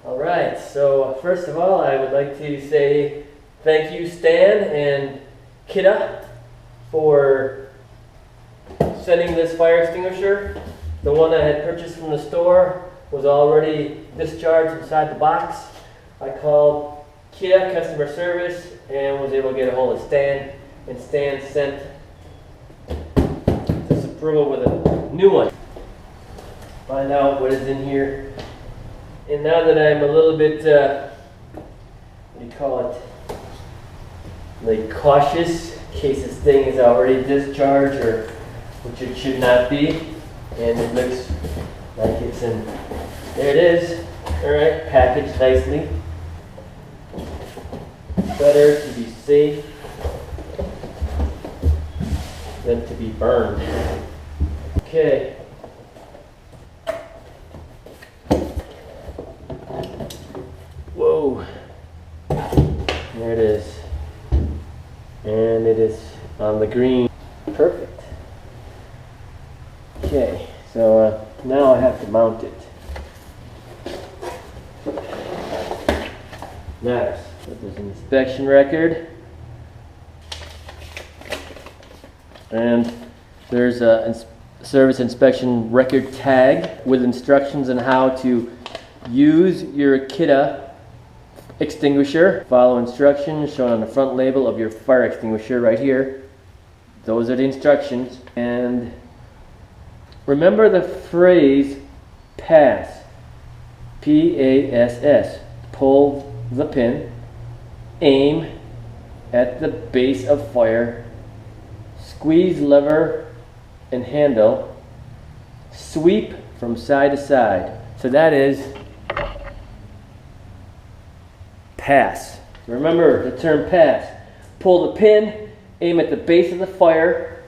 Alright, so first of all, I would like to say thank you, Stan and Kidde, for sending this fire extinguisher. The one I had purchased from the store was already discharged inside the box. I called Kidde customer service and was able to get a hold of Stan, and Stan sent this approval with a new one. Find out what is in here. And now that I'm a little bit, what do you call it, like cautious, in case this thing is already discharged, or which it should not be, and it looks like it's in, there it is, alright, packaged nicely. Better to be safe than to be burned. Okay. Whoa, there it is, and it is on the green. Perfect. Okay, so now I have to mount it. Nice. So there's an inspection record, and there's a service inspection record tag with instructions on how to use your Kidde extinguisher. Follow instructions shown on the front label of your fire extinguisher right here. Those are the instructions. And remember the phrase P.A.S.S. P.A.S.S. Pull the pin, aim at the base of fire, squeeze lever and handle, sweep from side to side. So that is P.A.S.S. Remember the term P.A.S.S. Pull the pin, aim at the base of the fire,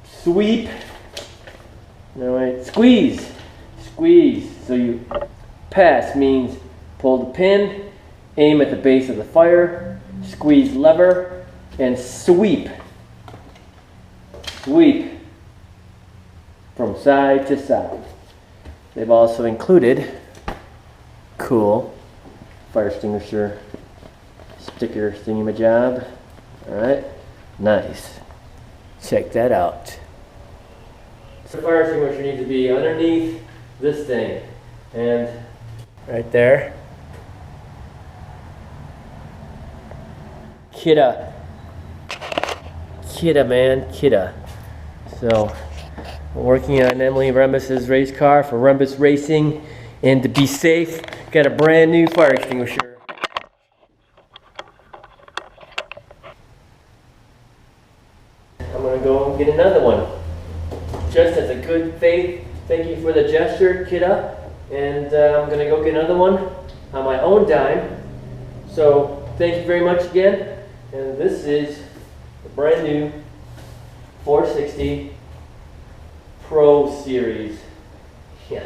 sweep, no wait, squeeze. So you, P.A.S.S. means pull the pin, aim at the base of the fire, squeeze lever, and sweep. Sweep from side to side. They've also included cool fire extinguisher sticker thingy-majob. Alright, nice. Check that out. So the fire extinguisher needs to be underneath this thing, and right there. Kidde, man, Kidde. So, I'm working on Emily Rembas' race car for Rembas Racing, and to be safe, got a brand new fire extinguisher. I'm gonna go and get another one, just as a good faith. Thank you for the gesture, Kidde, and I'm gonna go get another one on my own dime. So, thank you very much again. And this is the brand new 460 Pro Series. Yeah.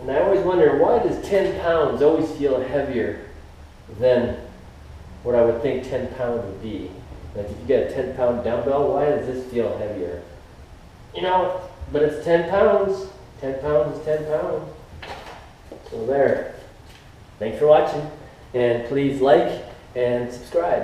And I always wonder, why does 10 pounds always feel heavier than what I would think 10 pounds would be? Like if you get a 10 pound dumbbell, why does this feel heavier? You know, but it's 10 pounds. 10 pounds is 10 pounds. So there. Thanks for watching. And please like and subscribe.